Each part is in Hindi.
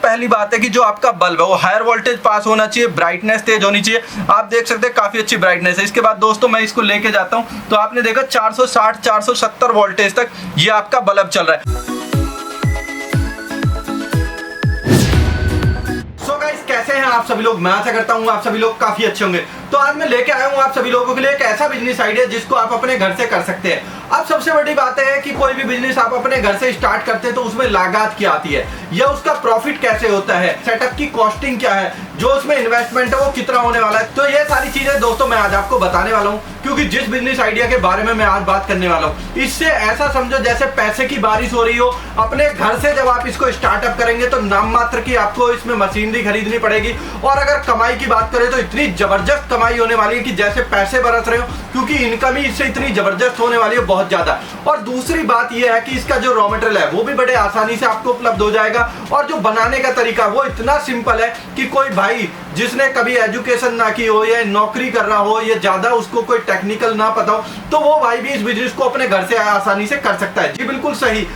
पहली बात है कि जो आपका बल्ब है वो हायर वोल्टेज पास होना चाहिए, ब्राइटनेस तेज होनी चाहिए। आप देख सकते हैं काफी अच्छी ब्राइटनेस है। इसके बाद दोस्तों मैं इसको लेके जाता हूं तो आपने देखा 460 470 वोल्टेज तक ये आपका बल्ब चल रहा है। कैसे हैं आप सभी लोग? मैं आशा करता हूं आप सभी लोग काफी अच्छे होंगे। तो आज मैं लेके आया हूं आप सभी लोगों के लिए एक ऐसा बिजनेस आइडिया जिसको आप अपने घर से कर सकते हैं। अब सबसे बड़ी बात है कि कोई भी बिजनेस आप अपने घर से स्टार्ट करते हैं तो उसमें लागत क्या आती है या उसका प्रॉफिट कैसे होता है, सेटअप की कॉस्टिंग क्या है, जो उसमें इन्वेस्टमेंट है वो कितना होने वाला है। तो ये सारी चीजें दोस्तों मैं आज आपको बताने वाला हूँ, क्योंकि जिस बिजनेस आइडिया के बारे में मैं आज बात करने वाला हूँ इससे ऐसा समझो जैसे पैसे की बारिश हो रही हो। अपने घर से जब आप इसको स्टार्टअप करेंगे तो नाम मात्र की आपको इसमें मशीनरी खरीदनी पड़ेगी, और अगर कमाई की बात करें तो इतनी जबरदस्त कमाई होने वाली है कि जैसे पैसे बरस रहे हो, क्योंकि इनकम ही इससे इतनी जबरदस्त होने वाली है, बहुत ज्यादा। और दूसरी बात यह है कि इसका जो रॉ मटेरियल है वो भी बड़े आसानी से आपको उपलब्ध हो जाएगा, और जो बनाने का तरीका वो इतना सिंपल है कि कोई भाई जिसने कभी एजुकेशन ना की हो या नौकरी कर रहा हो या ज्यादा उसको कोई टेक्निकल ना पता हो तो वो भाई भी इस बिजनेस को अपने घर से आसानी से कर सकता है। जी बिल्कुल सही,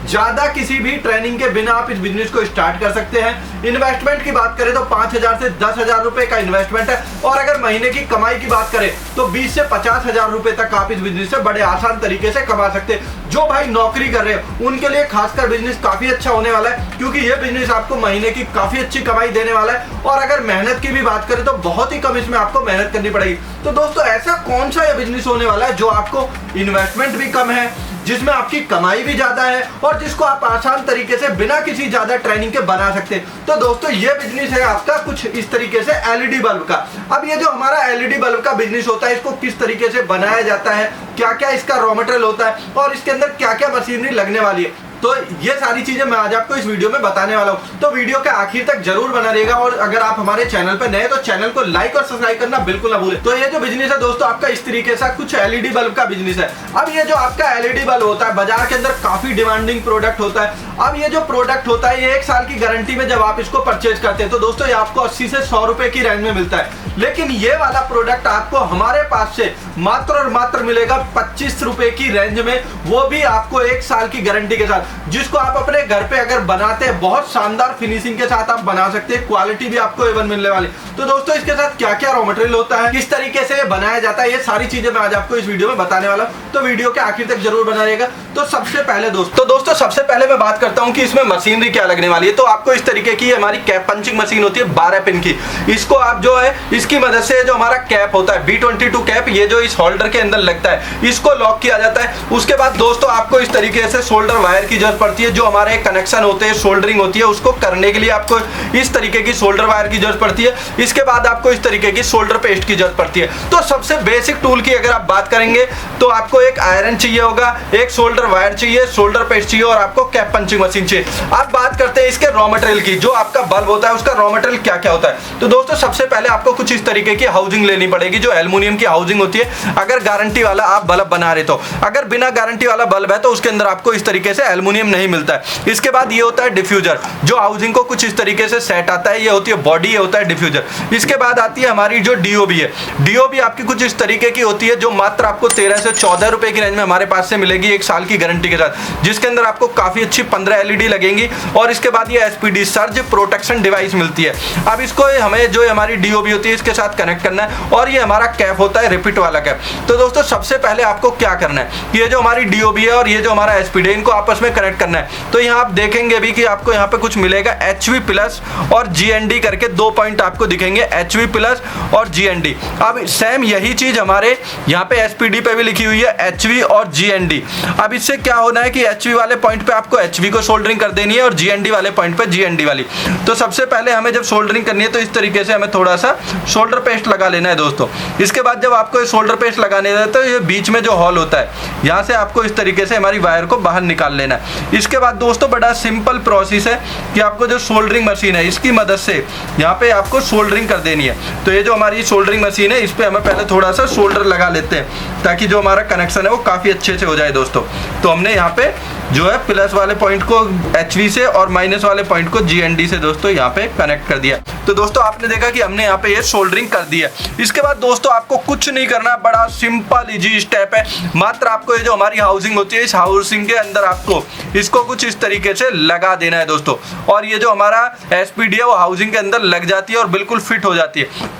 ज्यादा किसी भी ट्रेनिंग के बिना आप इस बिजनेस को स्टार्ट कर सकते हैं। इन्वेस्टमेंट की बात करें तो 5,000 से 10,000 रुपए का इन्वेस्टमेंट है, और अगर महीने की कमाई की बात करें तो 20 से 50,000 रुपए तक आप इस बिजनेस से बड़े आसान तरीके से कमा सकते हैं। जो भाई नौकरी कर रहे हैं उनके लिए खासकर बिजनेस काफी अच्छा होने वाला है, क्योंकि ये बिजनेस आपको महीने की काफी अच्छी कमाई देने वाला है। और अगर मेहनत की भी बात करें तो बहुत ही कम इसमें आपको मेहनत करनी पड़ेगी। तो दोस्तों ऐसा कौन सा ये बिजनेस होने वाला है जो आपको इन्वेस्टमेंट भी कम है, जिसमें आपकी कमाई भी ज्यादा है, और जिसको आप आसान तरीके से बिना किसी ज्यादा ट्रेनिंग के बना सकते हैं। तो दोस्तों ये बिजनेस है आपका कुछ इस तरीके से एलईडी बल्ब का। अब ये जो हमारा एलईडी बल्ब का बिजनेस होता है इसको किस तरीके से बनाया जाता है, क्या क्या इसका रॉ मटेरियल होता है, और इसके अंदर क्या क्या मशीनरी लगने वाली है, तो ये सारी चीजें मैं आज आपको इस वीडियो में बताने वाला हूं। तो वीडियो के आखिर तक जरूर बना रहेगा, और अगर आप हमारे चैनल पर नए तो चैनल को लाइक और सब्सक्राइब करना बिल्कुल ना भूलें। तो ये जो बिजनेस है दोस्तों आपका इस तरीके से कुछ एलईडी बल्ब का बिजनेस है। अब ये जो आपका एलईडी बल्ब होता है बाजार के अंदर काफी डिमांडिंग प्रोडक्ट होता है। अब ये जो प्रोडक्ट होता है ये 1 साल की गारंटी में जब आप इसको परचेज करते हैं तो दोस्तों ये आपको 80 से 100 रुपए की रेंज में मिलता है। लेकिन ये वाला प्रोडक्ट आपको हमारे पास से मात्र और मात्र मिलेगा 25 रुपए की रेंज में, वो भी आपको 1 साल की गारंटी के साथ, जिसको आप अपने घर पे अगर बनाते हैं बहुत शानदार फिनिशिंग के साथ आप बना सकते हैं। क्वालिटी भी आपको A1 मिलने वाली। तो दोस्तों इसके साथ क्या क्या रॉ मटेरियल होता है, किस तरीके से बनाया जाता है, ये सारी चीजें मैं आज आपको इस वीडियो में बताने वाला हूं। तो वीडियो के आखिर तक जरूर बना रहेगा। तो सबसे पहले दोस्तों सबसे पहले मैं बात करता हूं कि इसमें मशीनरी क्या लगने वाली है। तो आपको इस तरीके की हमारी कैप पंचिंग मशीन होती है 12 पिन की। इसको आप जो है इसकी मदद से जो हमारा कैप होता है B22 कैप, ये जो इस होल्डर के अंदर लगता है इसको लॉक किया जाता है। उसके बाद दोस्तों आपको इस तरीके से शोल्डर वायर की जरूरत पड़ती है। जो हमारे कनेक्शन होते हैं, सोल्डरिंग होती है, उसको करने के लिए आपको इस तरीके की शोल्डर वायर की जरूरत पड़ती है। इसके बाद आपको इस तरीके की शोल्डर पेस्ट की जरूरत पड़ती है। तो सबसे बेसिक टूल की अगर आप बात करेंगे तो आपको एक आयरन चाहिए होगा, एक शोल्डर वायर चाहिए, शोल्डर पेस्ट चाहिए, और आपको कैप पंचिंग मशीन चाहिए। आप बात करते हैं इसके रॉ मटेरियल की। जो आपका बल्ब होता है उसका रॉ मटेरियल क्या क्या होता है। तो दोस्तों सबसे पहले आपको कुछ इस तरीके की हाउसिंग लेनी पड़ेगी, जो एल्युमिनियम की हाउसिंग होती है। अगर गारंटी वाला आप बल्ब बना रहे तो, अगर बिना गारंटी वाला बल्ब है तो उसके अंदर आपको इस तरीके से एल्युमिनियम नहीं मिलता है। इसके बाद ये होता है डिफ्यूजर, जो हाउसिंग को कुछ इस तरीके से सेट आता है। ये होती है बॉडी, ये होता है डिफ्यूजर। इसके बाद आती है हमारी जो डीओबी है। डीओबी आपकी कुछ इस तरीके की होती है, जो मात्र आपको 13 से 14 रुपए की रेंज में हमारे पास से मिलेगी 1 साल की गारंटी के साथ, जिसके अंदर आपको काफी अच्छी 15 एलईडी लगेंगी। और इसके बाद ये एसपीडी सर्ज प्रोटेक्शन डिवाइस मिलती है। अब इसको हमें जो हमारी डीओबी होती है इसके साथ कनेक्ट करना है, और ये हमारा कैप होता है रिपीट वाला कैप। तो दोस्तों सबसे पहले आपको क्या करना है, ये जो हमारी डीओबी है और ये जो हमारा एसपीडी है इनको आपस में कनेक्ट करना है। तो यहाँ आप देखेंगे भी कि आपको यहाँ पे कुछ मिलेगा HV प्लस और GND करके 2 पॉइंट आपको दिखेंगे, HV प्लस और GND। अब सेम यही चीज हमारे यहाँ पे एसपीडी पे भी लिखी हुई है, HV और GND। अब इससे क्या होना है कि HV वाले पॉइंट पे आपको HV को सोल्डरिंग कर देनी है और GND वाले पॉइंट पे GND वाली। तो सबसे पहले हमें जब सोल्डरिंग करनी है तो इस तरीके से हमें थोड़ा सा शोल्डर पेस्ट लगा लेना है दोस्तों। इसके बाद जब आपको शोल्डर पेस्ट लगाने है तो ये बीच में जो हॉल होता है यहाँ से आपको इस तरीके से हमारी वायर को बाहर निकाल लेना है। इसके बाद दोस्तों बड़ा सिंपल प्रोसेस है कि आपको जो सोल्डरिंग मशीन है इसकी मदद से यहाँ पे आपको सोल्डरिंग कर देनी है। तो ये जो हमारी सोल्डरिंग मशीन है इस पे हमें पहले थोड़ा सा सोल्डर लगा लेते हैं, ताकि जो हमारा कनेक्शन है वो काफी अच्छे से हो जाए दोस्तों। तो हमने यहाँ पे जो है प्लस वाले पॉइंट को HV से और माइनस वाले पॉइंट को GND से दोस्तों यहाँ पे कनेक्ट कर दिया। तो दोस्तों आपने देखा कि हमने यहाँ पे ये सोल्डरिंग कर दी है। इसके बाद दोस्तों आपको कुछ नहीं करना, बड़ा सिंपल इजी स्टेप है। मात्र आपको ये जो हमारी हाउसिंग होती है इस हाउसिंग के अंदर आपको इसको कुछ इस तरीके से लगा देना है दोस्तों, और ये जो हमारा एसपीडी है वो हाउसिंग के अंदर लग जाती है और बिल्कुल फिट हो जाती है।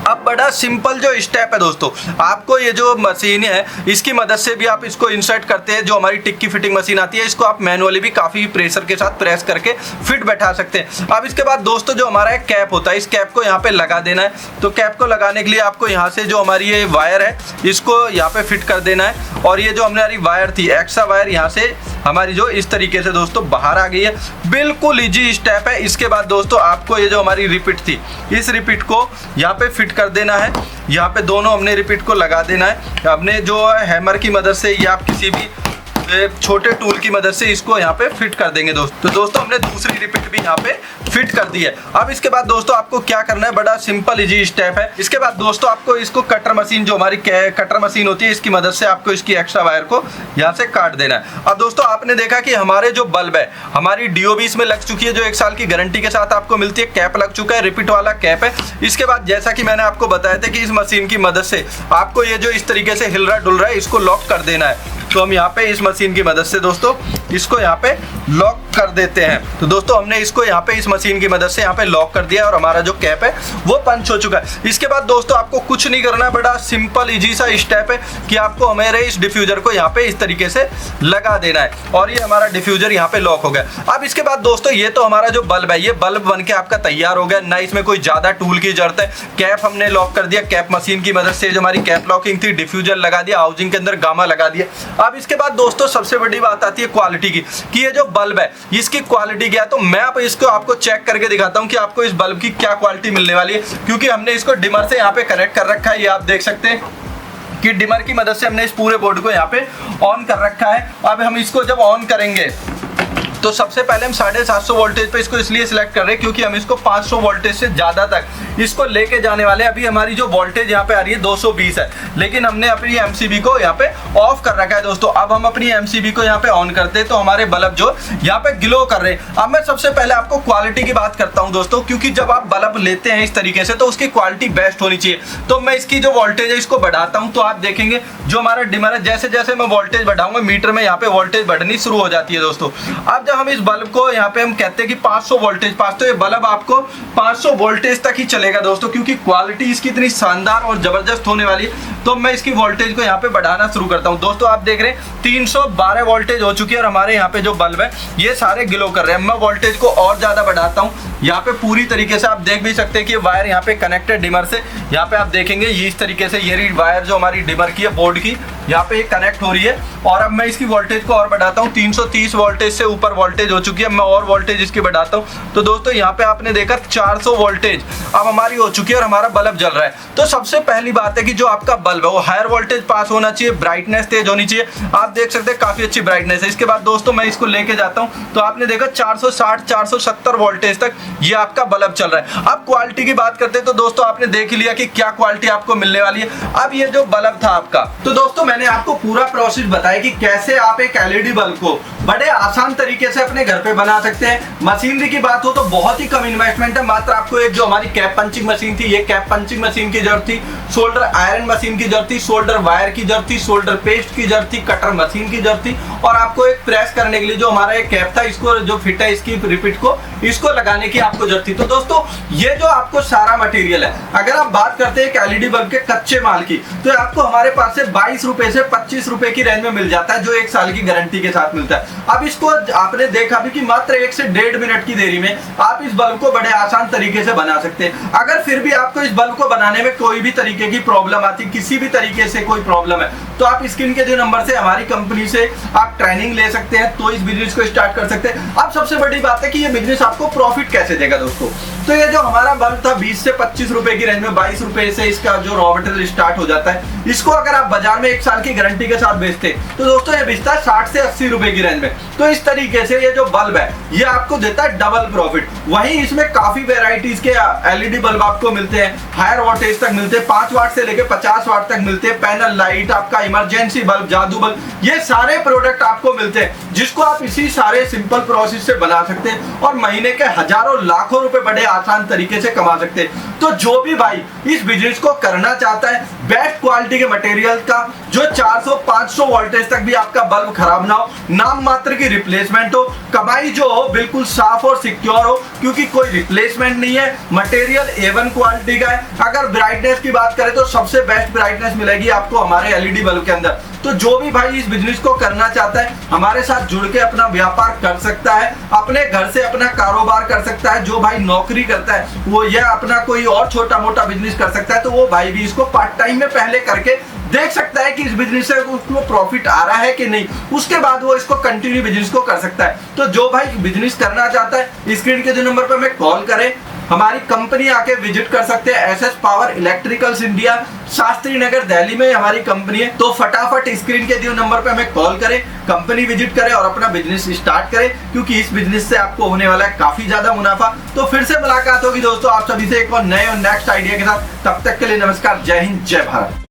अब बड़ा सिंपल जो स्टेप है दोस्तों, आपको ये जो मशीन है इसकी मदद से भी आप इसको इंसर्ट करते हैं। जो हमारी टिक्की फिटिंग मशीन आती है इसको आप मैनुअली भी काफ़ी प्रेशर के साथ प्रेस करके फिट बैठा सकते हैं। अब इसके बाद दोस्तों जो हमारा एक कैप होता है, इस कैप को यहाँ पे लगा देना है। तो कैप को लगाने के लिए आपको यहाँ से जो हमारी ये वायर है इसको यहाँ पे फिट कर देना है, और ये जो हमारी वायर थी एक्स्ट्रा वायर यहाँ से हमारी जो इस तरीके से दोस्तों बाहर आ गई है। बिल्कुल इजी स्टेप है। इसके बाद दोस्तों आपको ये जो हमारी रिपीट थी इस रिपीट को यहाँ पे फिट कर देना है। यहाँ पे दोनों हमने रिपीट को लगा देना है अपने जो हैमर की मदद से, या आप किसी भी छोटे टूल की मदद से इसको यहाँ पे फिट कर देंगे दोस्तों। तो दोस्तों हमने दूसरी रिपीट भी यहाँ पे फिट कर दी है। अब इसके बाद दोस्तों आपको क्या करना है, बड़ा सिंपल इजी स्टेप है। इसके बाद दोस्तों आपको इसको कटर मशीन, जो हमारी कटर मशीन होती है, इसकी मदद से आपको इसकी एक्स्ट्रा वायर को यहाँ से काट देना है। अब दोस्तों आपने देखा कि हमारे जो बल्ब है हमारी डीओबी इसमें लग चुकी है, जो 1 साल की गारंटी के साथ आपको मिलती है। कैप लग चुका है, रिपीट वाला कैप है। इसके बाद जैसा कि मैंने आपको बताया था कि इस मशीन की मदद से आपको ये जो इस तरीके से हिल रहा डुल रहा है इसको लॉक कर देना है। तो हम यहाँ पे इस मशीन की मदद से दोस्तों इसको यहाँ पे लॉक कर देते हैं। तो दोस्तों हमने इसको यहाँ पे इस मशीन की मदद से यहाँ पे लॉक कर दिया और हमारा जो कैप है वो पंच हो चुका है। इसके बाद दोस्तों आपको कुछ नहीं करना, बड़ा सिंपल इजी सा स्टेप है कि आपको हमारे इस डिफ्यूजर को यहाँ पे इस तरीके से लगा देना है, और ये हमारा डिफ्यूजर यहाँ पे लॉक हो गया। अब इसके बाद दोस्तों ये तो हमारा जो बल्ब है ये बल्ब बन के आपका तैयार हो गया। ना इसमें कोई ज्यादा टूल की जरूरत है। कैप हमने लॉक कर दिया, कैप मशीन की मदद से जो हमारी कैप लॉकिंग थी, डिफ्यूजर लगा दिया, हाउसिंग के अंदर गामा लगा दिया। अब इसके बाद दोस्तों सबसे बड़ी बात आती है क्वालिटी की, कि ये जो बल्ब है इसकी क्वालिटी क्या है। तो मैं इसको आपको चेक करके दिखाता हूँ कि आपको इस बल्ब की क्या क्वालिटी मिलने वाली है, क्योंकि हमने इसको डिमर से यहाँ पे कनेक्ट कर रखा है। ये आप देख सकते हैं कि डिमर की मदद से हमने इस पूरे बोर्ड को यहाँ पे ऑन कर रखा है। अब हम इसको जब ऑन करेंगे तो सबसे पहले हम 750 वोल्टेज पे इसको इसलिए सिलेक्ट कर रहे हैं क्योंकि हम इसको 500 वोल्टेज से ज़्यादा तक इसको लेके जाने वाले हैं। अभी हमारी जो वोल्टेज यहाँ पे आ रही है 220 है, लेकिन हमने अपनी एमसीबी को यहाँ पे ऑफ कर रखा है दोस्तों। अब हम अपनी एमसीबी को यहाँ पे ऑन करते हैं तो हमारे बल्ब जो यहाँ पे ग्लो कर रहे हैं। अब मैं सबसे पहले आपको क्वालिटी की बात करता हूँ दोस्तों, क्योंकि जब आप बल्ब लेते हैं इस तरीके से तो उसकी क्वालिटी बेस्ट होनी चाहिए। तो मैं इसकी जो वोल्टेज है इसको बढ़ाता हूँ, तो आप देखेंगे जो हमारा डिमर है जैसे जैसे मैं वोल्टेज बढ़ाऊंगा मीटर में यहाँ पे वोल्टेज बढ़नी शुरू हो जाती है दोस्तों। अब जब हम इस बल्ब को यहाँ पे हम कहते हैं कि 500 वोल्टेज पास, तो ये बल्ब आपको 500 वोल्टेज तक ही चलेगा दोस्तों, क्योंकि क्वालिटी इसकी इतनी शानदार और जबरदस्त होने वाली है। तो मैं इसकी वोल्टेज को यहाँ पे बढ़ाना शुरू करता हूँ दोस्तों। आप देख रहे हैं 312 वोल्टेज हो चुकी है और हमारे यहाँ पे जो बल्ब है ये सारे ग्लो कर रहे हैं। मैं वोल्टेज को और ज्यादा बढ़ाता हूँ यहाँ पे पूरी तरीके से। आप देख भी सकते हैं कि वायर यहाँ पे कनेक्टेड डिमर से, यहाँ पे आप देखेंगे ये इस तरीके से ये वायर जो हमारी डिमर की है बोर्ड की यहाँ पे कनेक्ट हो रही है। और अब मैं इसकी वोल्टेज को और बढ़ाता हूँ, 330 वोल्टेज से ऊपर वोल्टेज हो चुकी है। मैं और वोल्टेज इसकी बढ़ाता हूँ तो दोस्तों यहाँ पे आपने देखा 400 वोल्टेज अब हमारी हो चुकी है और हमारा बल्ब जल रहा है। तो सबसे पहली बात है कि जो आपका बल्ब है वो हायर वोल्टेज पास होना चाहिए, ब्राइटनेस तेज होनी चाहिए। आप देख सकते हैं काफी अच्छी ब्राइटनेस है। इसके बाद दोस्तों मैं इसको लेके जाता हूँ तो आपने देखा 460 470 वोल्टेज तक ये आपका बल्ब चल रहा है। अब क्वालिटी की बात करते हैं तो दोस्तों आपने देख लिया कि क्या क्वालिटी आपको मिलने वाली है। अब ये जो बल्ब था आपका, तो दोस्तों मैंने आपको पूरा प्रोसेस बताया कि कैसे आप एक एलईडी बल्ब को बड़े आसान तरीके से अपने घर पे बना सकते हैं। मशीनरी की बात हो तो बहुत ही कम इन्वेस्टमेंट है, मात्र आपको एक जो हमारी कैप पंचिंग मशीन थी ये कैप पंचिंग मशीन की जरूरत थी, शोल्डर आयरन मशीन की जरूरत थी, शोल्डर वायर की जरूरत थी, शोल्डर पेस्ट की जरूरत थी, कटर मशीन की जरूरत थी, और आपको एक प्रेस करने के लिए जो हमारा एक कैप था इसको जो फिट है इसकी रिपीट को इसको लगाने की आपको जरूरत थी। तो दोस्तों ये जो आपको सारा मटेरियल है, अगर आप बात करते हैं एक एलईडी बल्ब के कच्चे माल की, तो आपको हमारे पास से 22 रुपए से 25 रुपए की रेंज में मिल जाता है, जो 1 साल की गारंटी के साथ मिलता है। अब इसको आपने देखा भी कि मात्र 1 से 1.5 मिनट की देरी में आप इस बल्ब को बड़े आसान तरीके से बना सकते हैं। अगर फिर भी आपको इस बल्ब को बनाने में कोई भी तरीके की प्रॉब्लम आती, किसी भी तरीके से कोई प्रॉब्लम है, तो आप स्क्रीन के जो नंबर से हमारी कंपनी से आप ट्रेनिंग ले सकते हैं, तो इस बिजनेस को स्टार्ट कर सकते हैं। अब सबसे बड़ी बात है कि ये बिजनेस आपको प्रॉफिट कैसे देगा दोस्तों। तो ये जो हमारा बल्ब था 20 से 25 रुपए की रेंज में, 22 रुपए से इसका जो रॉ मटेरियल स्टार्ट हो जाता है। इसको अगर आप बाजार में 1 साल की गारंटी के साथ बेचते तो दोस्तों ये बेचता है 60 से 80 रुपए की रेंज में। तो इस तरीके से ये जो बल्ब है ये आपको देता है डबल प्रॉफिट। वहीं इसमें काफी वेराइटीज के एलईडी बल्ब आपको मिलते हैं, हायर वोल्टेज तक मिलते हैं, 5 वाट से लेकर 50 वाट तक मिलते हैं, पैनल लाइट, आपका इमरजेंसी बल्ब, जादू बल्ब, ये सारे प्रोडक्ट आपको मिलते हैं। जिसको आप इसी सारे सिंपल प्रोसेस से बना सकते हैं और महीने के हजारों लाखों रुपए बड़े आसान तरीके से कमा सकते हैं। तो जो भी भाई इस बिजनेस को करना चाहता है, बेस्ट क्वालिटी के मटेरियल का, जो 400-500 वोल्टेज तक भी आपका बल्ब खराब ना हो, नाम मात्र की रिप्लेसमेंट हो, कमाई जो हो बिल्कुल साफ और सिक्योर हो, क्योंकि कोई रिप्लेसमेंट नहीं है, मटेरियल A1 क्वालिटी का है। अगर ब्राइटनेस की बात करें तो सबसे बेस्ट ब्राइटनेस मिलेगी आपको हमारे एलईडी बल्ब के अंदर। तो जो भी भाई इस बिजनेस को करना चाहता है हमारे साथ जुड़ के अपना व्यापार कर सकता है, अपने घर से अपना कारोबार कर सकता है। जो भाई नौकरी करता है वो यह अपना कोई और छोटा मोटा बिजनेस कर सकता है, तो वो भाई भी इसको पार्ट टाइम में पहले करके देख सकता है कि इस बिजनेस से उसको प्रॉफिट आ रहा है कि नहीं, उसके बाद वो इसको कंटिन्यू बिजनेस को कर सकता है। तो जो भाई बिजनेस करना चाहता है स्क्रीन के जो नंबर पर हमें कॉल करें, हमारी कंपनी आके विजिट कर सकते हैं। SS power electricals India, Shastri Nagar Delhi में हमारी कंपनी है। तो फटाफट स्क्रीन के दिए नंबर पे हमें कॉल करें, कंपनी विजिट करें और अपना बिजनेस स्टार्ट करें, क्योंकि इस बिजनेस से आपको होने वाला है काफी ज्यादा मुनाफा। तो फिर से मुलाकात होगी दोस्तों आप सभी से एक और नए और नेक्स्ट आइडिया के साथ। तब तक के लिए नमस्कार, जय हिंद, जय भारत।